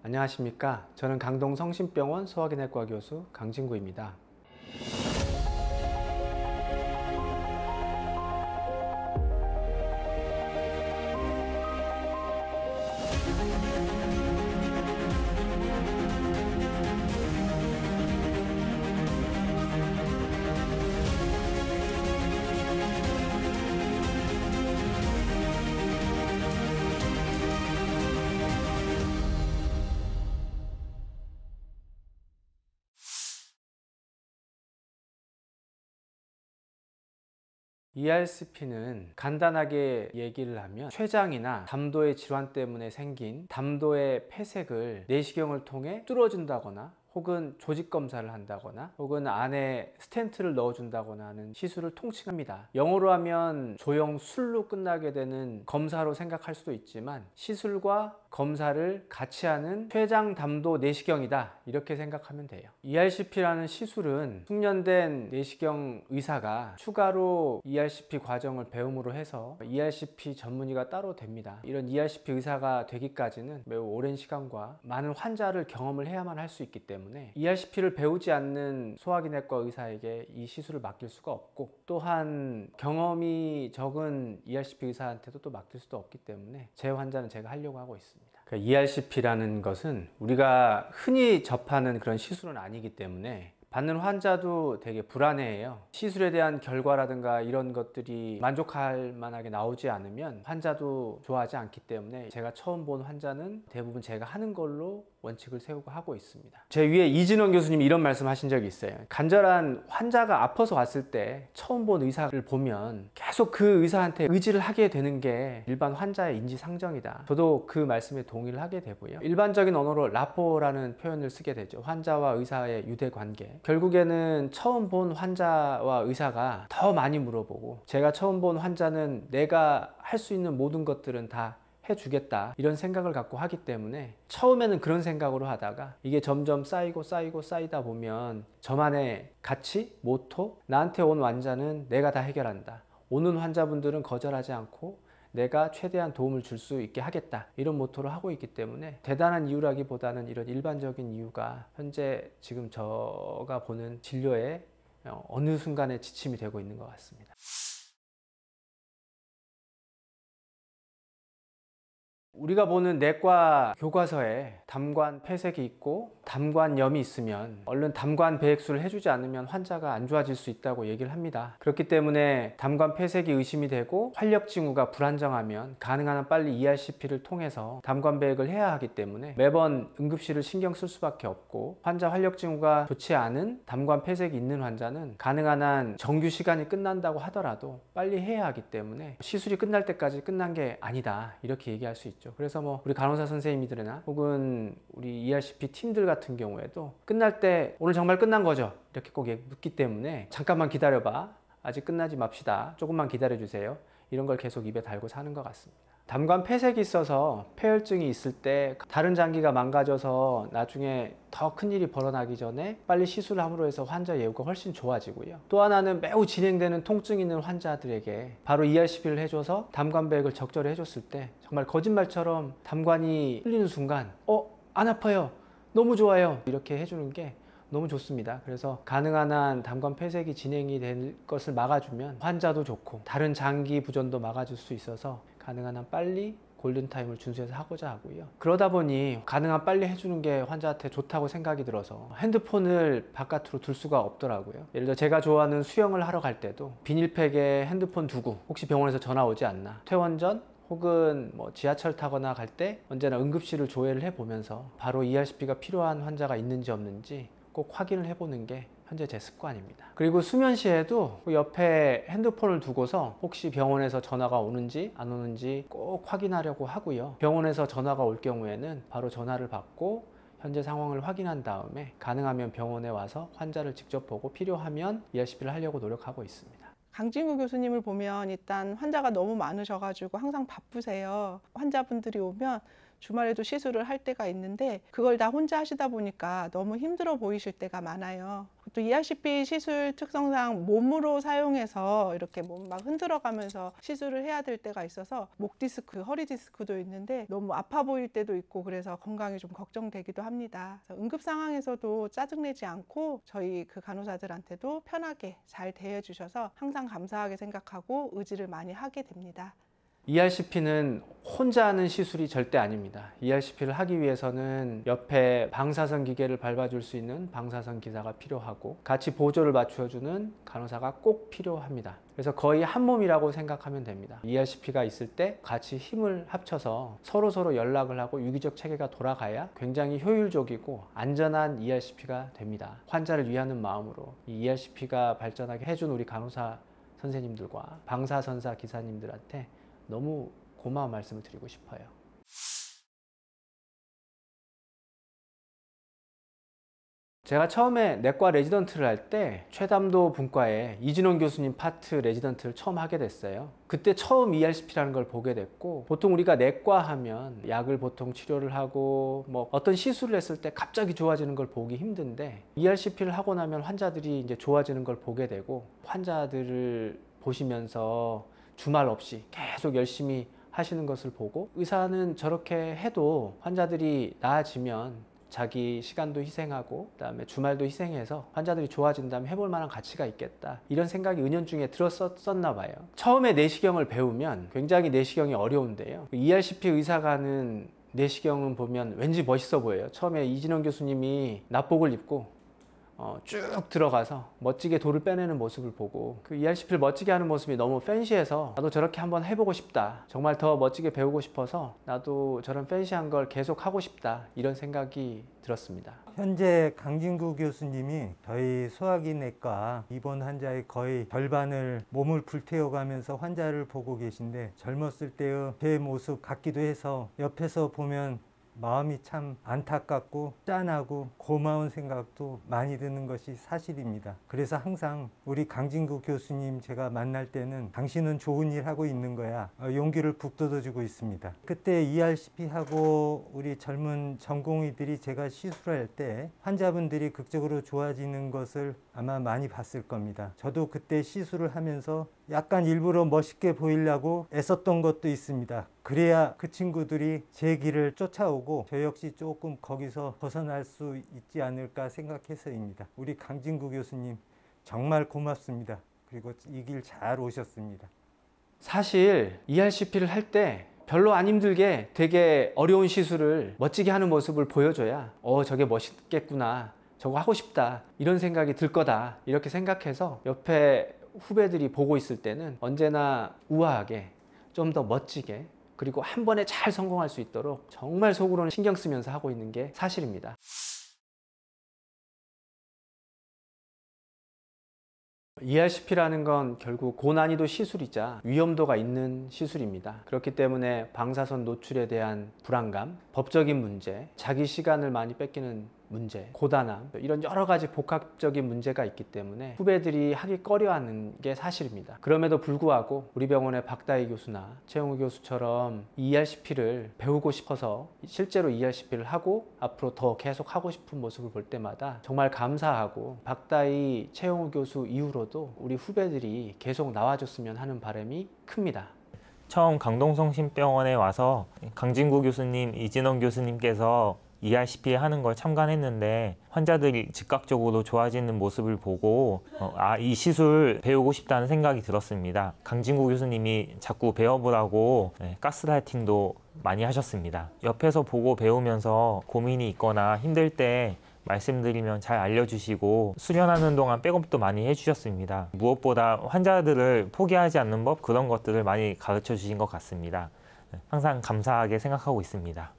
안녕하십니까. 저는 강동 성심병원 소화기내과 교수 강진구입니다. ERCP는 간단하게 얘기를 하면 췌장이나 담도의 질환 때문에 생긴 담도의 폐색을 내시경을 통해 뚫어준다거나 혹은 조직 검사를 한다거나 혹은 안에 스텐트를 넣어준다거나 하는 시술을 통칭합니다. 영어로 하면 조영술로 끝나게 되는 검사로 생각할 수도 있지만 시술과 검사를 같이 하는 췌장 담도 내시경이다, 이렇게 생각하면 돼요. ERCP라는 시술은 숙련된 내시경 의사가 추가로 ERCP 과정을 배움으로 해서 ERCP 전문의가 따로 됩니다. 이런 ERCP 의사가 되기까지는 매우 오랜 시간과 많은 환자를 경험을 해야만 할 수 있기 때문에 ERCP를 배우지 않는 소화기내과 의사에게 이 시술을 맡길 수가 없고, 또한 경험이 적은 ERCP 의사한테도 또 맡길 수도 없기 때문에 제 환자는 제가 하려고 하고 있습니다. ERCP라는 것은 우리가 흔히 접하는 그런 시술은 아니기 때문에 받는 환자도 되게 불안해해요. 시술에 대한 결과라든가 이런 것들이 만족할 만하게 나오지 않으면 환자도 좋아하지 않기 때문에 제가 처음 본 환자는 대부분 제가 하는 걸로 원칙을 세우고 하고 있습니다. 제 위에 이진원 교수님이 이런 말씀 하신 적이 있어요. 간절한 환자가 아파서 왔을 때 처음 본 의사를 보면 계속 그 의사한테 의지를 하게 되는 게 일반 환자의 인지상정이다. 저도 그 말씀에 동의를 하게 되고요. 일반적인 언어로 라포라는 표현을 쓰게 되죠. 환자와 의사의 유대관계. 결국에는 처음 본 환자와 의사가 더 많이 물어보고, 제가 처음 본 환자는 내가 할 수 있는 모든 것들은 다 해주겠다, 이런 생각을 갖고 하기 때문에 처음에는 그런 생각으로 하다가 이게 점점 쌓이다 보면 저만의 가치, 모토, 나한테 온 환자는 내가 다 해결한다, 오는 환자분들은 거절하지 않고 내가 최대한 도움을 줄 수 있게 하겠다, 이런 모토로 하고 있기 때문에 대단한 이유라기보다는 이런 일반적인 이유가 현재 지금 제가 보는 진료에 어느 순간에 지침이 되고 있는 것 같습니다. 우리가 보는 내과 교과서에 담관 폐색이 있고 담관염이 있으면 얼른 담관 배액술을 해주지 않으면 환자가 안 좋아질 수 있다고 얘기를 합니다. 그렇기 때문에 담관 폐색이 의심이 되고 활력 징후가 불안정하면 가능한 한 빨리 ERCP를 통해서 담관 배액을 해야 하기 때문에 매번 응급실을 신경 쓸 수밖에 없고, 환자 활력 징후가 좋지 않은 담관 폐색이 있는 환자는 가능한 한 정규 시간이 끝난다고 하더라도 빨리 해야 하기 때문에 시술이 끝날 때까지 끝난 게 아니다, 이렇게 얘기할 수 있죠. 그래서 우리 간호사 선생님들이나 혹은 우리 ERCP 팀들 같은 경우에도 끝날 때 오늘 정말 끝난 거죠? 이렇게 꼭 묻기 때문에 잠깐만 기다려봐, 아직 끝나지 맙시다, 조금만 기다려주세요, 이런 걸 계속 입에 달고 사는 것 같습니다. 담관 폐색이 있어서 폐혈증이 있을 때 다른 장기가 망가져서 나중에 더 큰일이 벌어나기 전에 빨리 시술을 함으로 해서 환자 예후가 훨씬 좋아지고요. 또 하나는 매우 진행되는 통증이 있는 환자들에게 바로 ERCP를 해줘서 담관 배액을 적절히 해줬을 때 정말 거짓말처럼 담관이 흘리는 순간 안 아파요, 너무 좋아요, 이렇게 해주는 게 너무 좋습니다. 그래서 가능한 한 담관 폐색이 진행이 될 것을 막아주면 환자도 좋고 다른 장기 부전도 막아줄 수 있어서 가능한 한 빨리 골든타임을 준수해서 하고자 하고요. 그러다 보니 가능한 빨리 해주는 게 환자한테 좋다고 생각이 들어서 핸드폰을 바깥으로 둘 수가 없더라고요. 예를 들어 제가 좋아하는 수영을 하러 갈 때도 비닐팩에 핸드폰 두고 혹시 병원에서 전화 오지 않나, 퇴원 전 혹은 지하철 타거나 갈 때 언제나 응급실을 조회를 해보면서 바로 ERCP가 필요한 환자가 있는지 없는지 꼭 확인을 해보는 게 현재 제 습관입니다. 그리고 수면 시에도 옆에 핸드폰을 두고서 혹시 병원에서 전화가 오는지 안 오는지 꼭 확인하려고 하고요. 병원에서 전화가 올 경우에는 바로 전화를 받고 현재 상황을 확인한 다음에 가능하면 병원에 와서 환자를 직접 보고 필요하면 ERCP를 하려고 노력하고 있습니다. 강진구 교수님을 보면 일단 환자가 너무 많으셔가지고 항상 바쁘세요. 환자분들이 오면 주말에도 시술을 할 때가 있는데 그걸 다 혼자 하시다 보니까 너무 힘들어 보이실 때가 많아요. 또 또 ERCP 시술 특성상 몸으로 사용해서 이렇게 몸 막 흔들어가면서 시술을 해야 될 때가 있어서 목 디스크, 허리 디스크도 있는데 너무 아파 보일 때도 있고 그래서 건강이 좀 걱정되기도 합니다. 그래서 응급 상황에서도 짜증내지 않고 저희 그 간호사들한테도 편하게 잘 대해주셔서 항상 감사하게 생각하고 의지를 많이 하게 됩니다. ERCP는 혼자 하는 시술이 절대 아닙니다. ERCP를 하기 위해서는 옆에 방사선 기계를 밟아줄 수 있는 방사선 기사가 필요하고 같이 보조를 맞춰주는 간호사가 꼭 필요합니다. 그래서 거의 한 몸이라고 생각하면 됩니다. ERCP가 있을 때 같이 힘을 합쳐서 서로 연락을 하고 유기적 체계가 돌아가야 굉장히 효율적이고 안전한 ERCP가 됩니다. 환자를 위하는 마음으로 이 ERCP가 발전하게 해준 우리 간호사 선생님들과 방사선사 기사님들한테 너무 고마운 말씀을 드리고 싶어요. 제가 처음에 내과 레지던트를 할 때 최담도 분과에 이진원 교수님 파트 레지던트를 처음 하게 됐어요. 그때 처음 ERCP라는 걸 보게 됐고, 보통 우리가 내과 하면 약을 보통 치료를 하고 뭐 어떤 시술을 했을 때 갑자기 좋아지는 걸 보기 힘든데 ERCP를 하고 나면 환자들이 이제 좋아지는 걸 보게 되고, 환자들을 보시면서 주말 없이 계속 열심히 하시는 것을 보고, 의사는 저렇게 해도 환자들이 나아지면 자기 시간도 희생하고 그다음에 주말도 희생해서 환자들이 좋아진다면 해볼 만한 가치가 있겠다, 이런 생각이 은연중에 들었었나 봐요. 처음에 내시경을 배우면 굉장히 내시경이 어려운데요, ERCP 의사가 하는 내시경은 보면 왠지 멋있어 보여요. 처음에 이진원 교수님이 납복을 입고 쭉 들어가서 멋지게 돌을 빼내는 모습을 보고, 그 ERCP를 멋지게 하는 모습이 너무 팬시해서 나도 저렇게 한번 해보고 싶다, 정말 더 멋지게 배우고 싶어서 나도 저런 팬시한 걸 계속 하고 싶다, 이런 생각이 들었습니다. 현재 강진구 교수님이 저희 소화기내과 입원 환자의 거의 절반을 몸을 불태워가면서 환자를 보고 계신데, 젊었을 때의 제 모습 같기도 해서 옆에서 보면 마음이 참 안타깝고 짠하고 고마운 생각도 많이 드는 것이 사실입니다. 그래서 항상 우리 강진구 교수님 제가 만날 때는 당신은 좋은 일 하고 있는 거야, 용기를 북돋아주고 있습니다. 그때 ERCP하고 우리 젊은 전공의들이 제가 시술할 때 환자분들이 극적으로 좋아지는 것을 아마 많이 봤을 겁니다. 저도 그때 시술을 하면서 약간 일부러 멋있게 보이려고 애썼던 것도 있습니다. 그래야 그 친구들이 제 길을 쫓아오고 저 역시 조금 거기서 벗어날 수 있지 않을까 생각해서입니다. 우리 강진구 교수님 정말 고맙습니다. 그리고 이 길 잘 오셨습니다. 사실 ERCP를 할 때 별로 안 힘들게 되게 어려운 시술을 멋지게 하는 모습을 보여줘야 저게 멋있겠구나, 저거 하고 싶다, 이런 생각이 들 거다, 이렇게 생각해서 옆에 후배들이 보고 있을 때는 언제나 우아하게 좀 더 멋지게, 그리고 한 번에 잘 성공할 수 있도록 정말 속으로는 신경 쓰면서 하고 있는 게 사실입니다. ERCP라는 건 결국 고난이도 시술이자 위험도가 있는 시술입니다. 그렇기 때문에 방사선 노출에 대한 불안감, 법적인 문제, 자기 시간을 많이 뺏기는 문제, 고단함, 이런 여러 가지 복합적인 문제가 있기 때문에 후배들이 하기 꺼려하는 게 사실입니다. 그럼에도 불구하고 우리 병원의 박다희 교수나 최영우 교수처럼 ERCP를 배우고 싶어서 실제로 ERCP를 하고 앞으로 더 계속 하고 싶은 모습을 볼 때마다 정말 감사하고, 박다희, 최영우 교수 이후로도 우리 후배들이 계속 나와줬으면 하는 바람이 큽니다. 처음 강동성심병원에 와서 강진구 교수님, 이진원 교수님께서 ERCP 하는 걸 참관했는데 환자들이 즉각적으로 좋아지는 모습을 보고 이 시술 배우고 싶다는 생각이 들었습니다. 강진구 교수님이 자꾸 배워보라고 가스라이팅도 많이 하셨습니다. 옆에서 보고 배우면서 고민이 있거나 힘들 때 말씀드리면 잘 알려주시고 수련하는 동안 백업도 많이 해주셨습니다. 무엇보다 환자들을 포기하지 않는 법, 그런 것들을 많이 가르쳐 주신 것 같습니다. 항상 감사하게 생각하고 있습니다.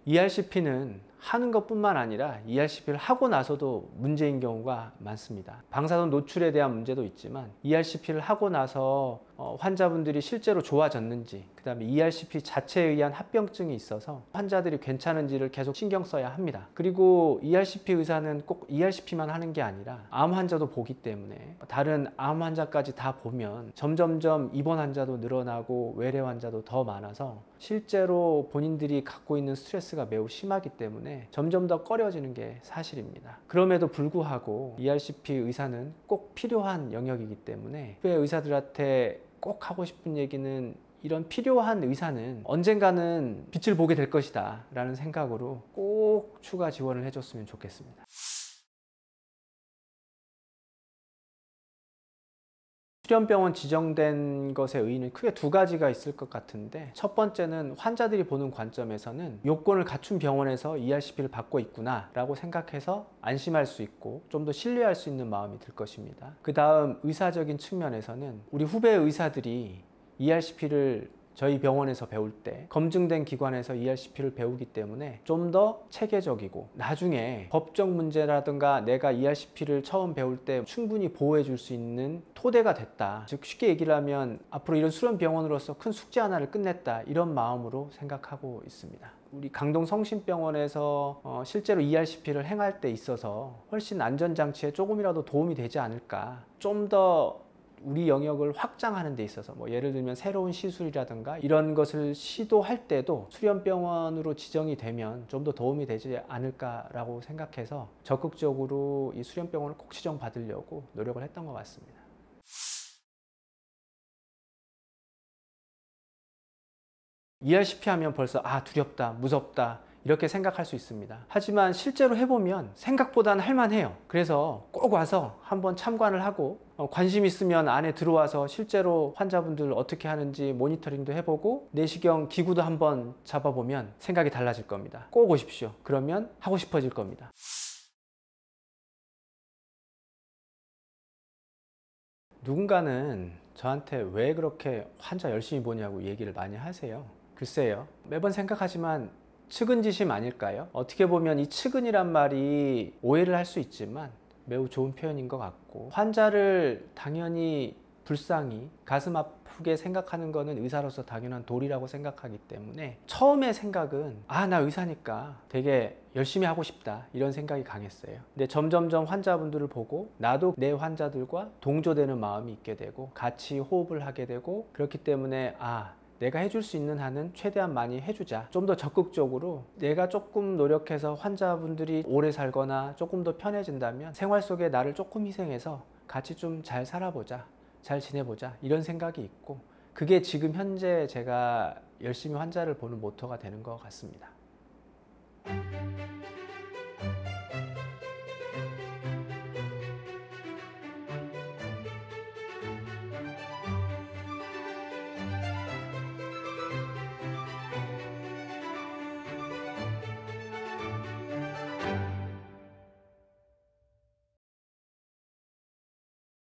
ERCP는 하는 것뿐만 아니라 ERCP를 하고 나서도 문제인 경우가 많습니다. 방사선 노출에 대한 문제도 있지만 ERCP를 하고 나서 환자분들이 실제로 좋아졌는지, 그 다음에 ERCP 자체에 의한 합병증이 있어서 환자들이 괜찮은지를 계속 신경 써야 합니다. 그리고 ERCP 의사는 꼭 ERCP만 하는 게 아니라 암 환자도 보기 때문에 다른 암 환자까지 다 보면 점점점 입원 환자도 늘어나고 외래 환자도 더 많아서 실제로 본인들이 갖고 있는 스트레스가 매우 심하기 때문에 점점 더 꺼려지는 게 사실입니다. 그럼에도 불구하고 ERCP 의사는 꼭 필요한 영역이기 때문에 후배 의사들한테 꼭 하고 싶은 얘기는 이런 필요한 의사는 언젠가는 빛을 보게 될 것이다 라는 생각으로 꼭 추가 지원을 해줬으면 좋겠습니다. 수련병원 지정된 것의 의의는 크게 두 가지가 있을 것 같은데, 첫 번째는 환자들이 보는 관점에서는 요건을 갖춘 병원에서 ERCP를 받고 있구나 라고 생각해서 안심할 수 있고 좀 더 신뢰할 수 있는 마음이 들 것입니다. 그 다음 의사적인 측면에서는 우리 후배 의사들이 ERCP를 저희 병원에서 배울 때 검증된 기관에서 ERCP를 배우기 때문에 좀 더 체계적이고 나중에 법적 문제라든가 내가 ERCP를 처음 배울 때 충분히 보호해 줄 수 있는 토대가 됐다. 즉 쉽게 얘기를 하면 앞으로 이런 수련병원으로서 큰 숙제 하나를 끝냈다, 이런 마음으로 생각하고 있습니다. 우리 강동 성심병원에서 실제로 ERCP를 행할 때 있어서 훨씬 안전장치에 조금이라도 도움이 되지 않을까, 좀 더 우리 영역을 확장하는 데 있어서 예를 들면 새로운 시술이라든가 이런 것을 시도할 때도 수련병원으로 지정이 되면 좀 더 도움이 되지 않을까라고 생각해서 적극적으로 이 수련병원을 꼭 지정받으려고 노력을 했던 것 같습니다. ERCP 하면 벌써 두렵다, 무섭다 이렇게 생각할 수 있습니다. 하지만 실제로 해보면 생각보다는 할만해요. 그래서 꼭 와서 한번 참관을 하고 관심 있으면 안에 들어와서 실제로 환자분들 어떻게 하는지 모니터링도 해보고 내시경 기구도 한번 잡아보면 생각이 달라질 겁니다. 꼭 오십시오. 그러면 하고 싶어질 겁니다. 누군가는 저한테 왜 그렇게 환자 열심히 보냐고 얘기를 많이 하세요. 글쎄요, 매번 생각하지만 측은지심 아닐까요? 어떻게 보면 이 측은이란 말이 오해를 할 수 있지만 매우 좋은 표현인 것 같고, 환자를 당연히 불쌍히 가슴 아프게 생각하는 것은 의사로서 당연한 도리라고 생각하기 때문에 처음에 생각은 나 의사니까 되게 열심히 하고 싶다 이런 생각이 강했어요. 근데 점점점 환자분들을 보고 나도 내 환자들과 동조되는 마음이 있게 되고 같이 호흡을 하게 되고, 그렇기 때문에 내가 해줄 수 있는 한은 최대한 많이 해주자. 좀 더 적극적으로 내가 조금 노력해서 환자분들이 오래 살거나 조금 더 편해진다면 생활 속에 나를 조금 희생해서 같이 좀 잘 살아보자, 잘 지내보자, 이런 생각이 있고, 그게 지금 현재 제가 열심히 환자를 보는 모토가 되는 것 같습니다.